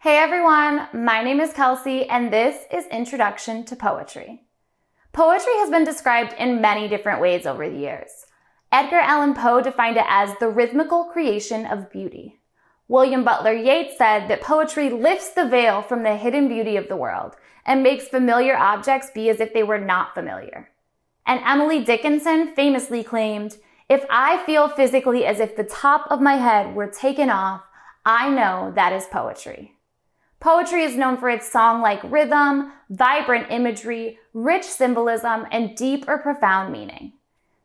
Hey everyone, my name is Kelsey and this is Introduction to Poetry. Poetry has been described in many different ways over the years. Edgar Allan Poe defined it as the rhythmical creation of beauty. William Butler Yeats said that poetry lifts the veil from the hidden beauty of the world and makes familiar objects be as if they were not familiar. And Emily Dickinson famously claimed, "If I feel physically as if the top of my head were taken off, I know that is poetry." Poetry is known for its song-like rhythm, vibrant imagery, rich symbolism, and deep or profound meaning.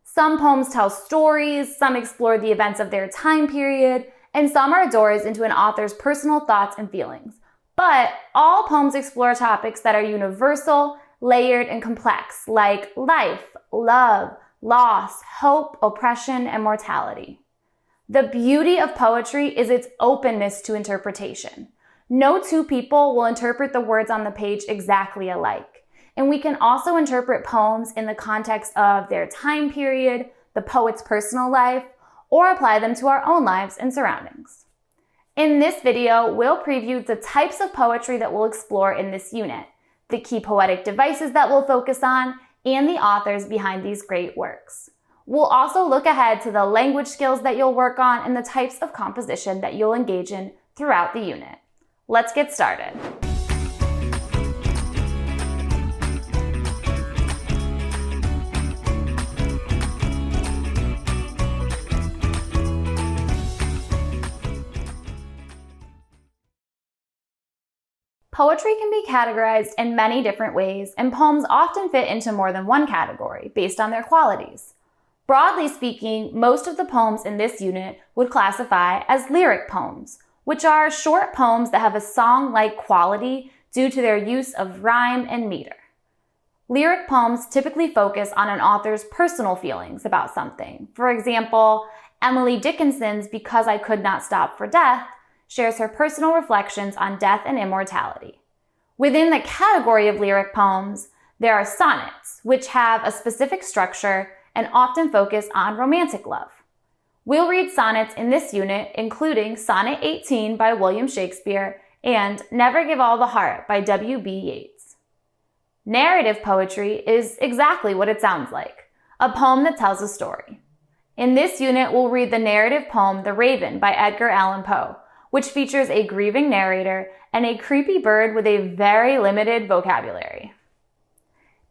Some poems tell stories, some explore the events of their time period, and some are doors into an author's personal thoughts and feelings. But all poems explore topics that are universal, layered, and complex, like life, love, loss, hope, oppression, and mortality. The beauty of poetry is its openness to interpretation. No two people will interpret the words on the page exactly alike, and we can also interpret poems in the context of their time period, the poet's personal life, or apply them to our own lives and surroundings. In this video, we'll preview the types of poetry that we'll explore in this unit, the key poetic devices that we'll focus on, and the authors behind these great works. We'll also look ahead to the language skills that you'll work on and the types of composition that you'll engage in throughout the unit. Let's get started. Poetry can be categorized in many different ways, and poems often fit into more than one category based on their qualities. Broadly speaking, most of the poems in this unit would classify as lyric poems, which are short poems that have a song-like quality due to their use of rhyme and meter. Lyric poems typically focus on an author's personal feelings about something. For example, Emily Dickinson's Because I Could Not Stop for Death shares her personal reflections on death and immortality. Within the category of lyric poems, there are sonnets, which have a specific structure and often focus on romantic love. We'll read sonnets in this unit, including Sonnet 18 by William Shakespeare and Never Give All the Heart by W.B. Yeats. Narrative poetry is exactly what it sounds like, a poem that tells a story. In this unit, we'll read the narrative poem The Raven by Edgar Allan Poe, which features a grieving narrator and a creepy bird with a very limited vocabulary.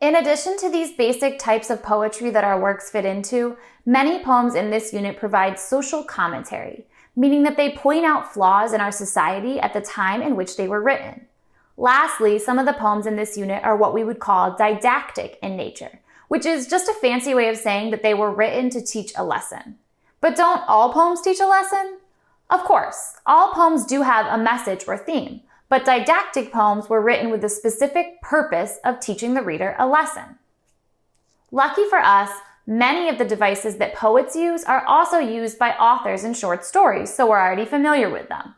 In addition to these basic types of poetry that our works fit into, many poems in this unit provide social commentary, meaning that they point out flaws in our society at the time in which they were written. Lastly, some of the poems in this unit are what we would call didactic in nature, which is just a fancy way of saying that they were written to teach a lesson. But don't all poems teach a lesson? Of course, all poems do have a message or theme, but didactic poems were written with the specific purpose of teaching the reader a lesson. Lucky for us, many of the devices that poets use are also used by authors in short stories, so we're already familiar with them.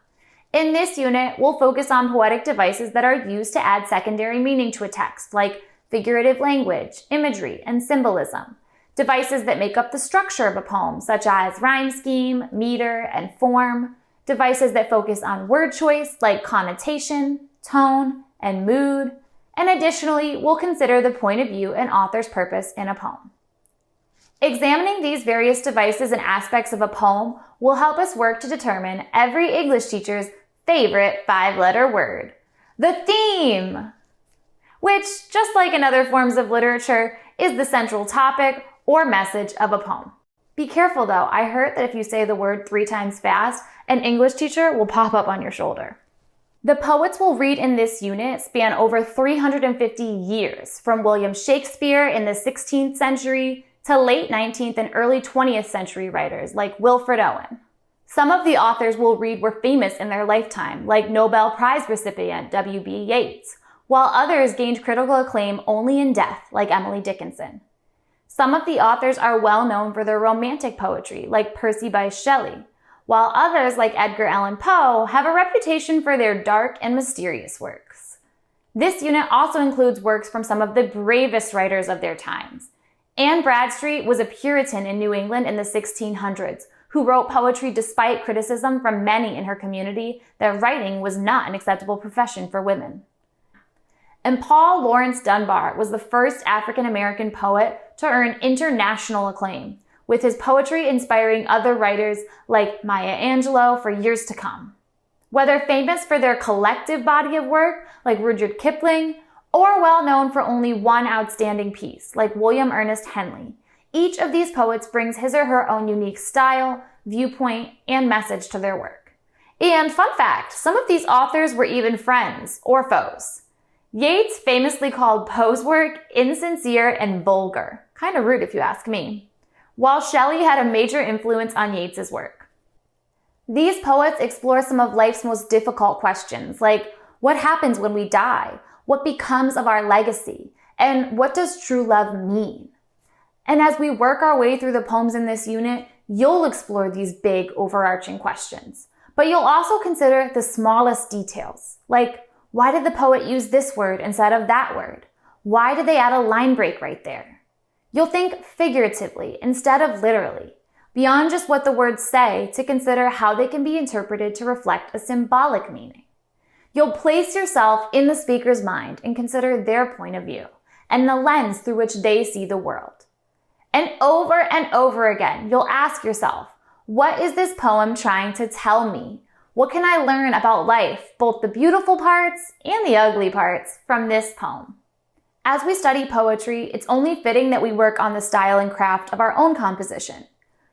In this unit, we'll focus on poetic devices that are used to add secondary meaning to a text, like figurative language, imagery, and symbolism. Devices that make up the structure of a poem, such as rhyme scheme, meter, and form. Devices that focus on word choice, like connotation, tone, and mood. And additionally, we'll consider the point of view and author's purpose in a poem. Examining these various devices and aspects of a poem will help us work to determine every English teacher's favorite 5-letter word, the theme, which, just like in other forms of literature, is the central topic or message of a poem. Be careful though, I heard that if you say the word 3 times fast, an English teacher will pop up on your shoulder. The poets we'll read in this unit span over 350 years, from William Shakespeare in the 16th century to late 19th and early 20th century writers like Wilfred Owen. Some of the authors we'll read were famous in their lifetime, like Nobel Prize recipient W.B. Yeats, while others gained critical acclaim only in death, like Emily Dickinson. Some of the authors are well known for their romantic poetry, like Percy Bysshe Shelley, while others, like Edgar Allan Poe, have a reputation for their dark and mysterious works. This unit also includes works from some of the bravest writers of their times. Anne Bradstreet was a Puritan in New England in the 1600s, who wrote poetry despite criticism from many in her community that writing was not an acceptable profession for women. And Paul Laurence Dunbar was the first African-American poet to earn international acclaim, with his poetry inspiring other writers like Maya Angelou for years to come. Whether famous for their collective body of work, like Rudyard Kipling, or well known for only one outstanding piece, like William Ernest Henley, each of these poets brings his or her own unique style, viewpoint, and message to their work. And fun fact, some of these authors were even friends or foes. Yeats famously called Poe's work insincere and vulgar. Kind of rude if you ask me. While Shelley had a major influence on Yeats's work. These poets explore some of life's most difficult questions, like what happens when we die? What becomes of our legacy? And what does true love mean? And as we work our way through the poems in this unit, you'll explore these big, overarching questions. But you'll also consider the smallest details, like why did the poet use this word instead of that word? Why did they add a line break right there? You'll think figuratively instead of literally, beyond just what the words say, to consider how they can be interpreted to reflect a symbolic meaning. You'll place yourself in the speaker's mind and consider their point of view and the lens through which they see the world. And over again, you'll ask yourself, what is this poem trying to tell me? What can I learn about life, both the beautiful parts and the ugly parts, from this poem? As we study poetry, it's only fitting that we work on the style and craft of our own composition.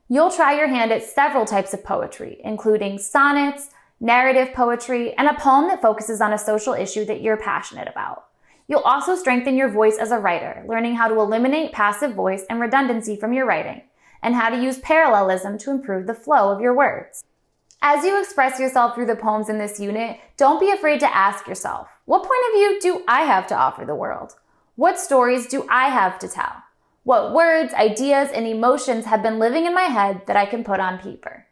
You'll try your hand at several types of poetry, including sonnets, narrative poetry, and a poem that focuses on a social issue that you're passionate about. You'll also strengthen your voice as a writer, learning how to eliminate passive voice and redundancy from your writing, and how to use parallelism to improve the flow of your words. As you express yourself through the poems in this unit, don't be afraid to ask yourself, what point of view do I have to offer the world? What stories do I have to tell? What words, ideas, and emotions have been living in my head that I can put on paper?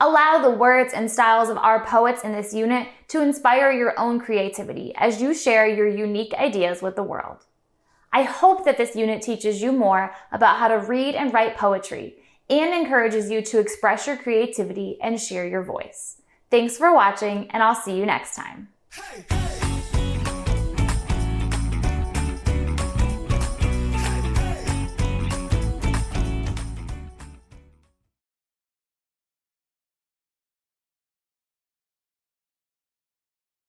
Allow the words and styles of our poets in this unit to inspire your own creativity as you share your unique ideas with the world. I hope that this unit teaches you more about how to read and write poetry and encourages you to express your creativity and share your voice. Thanks for watching, and I'll see you next time. Hey, hey.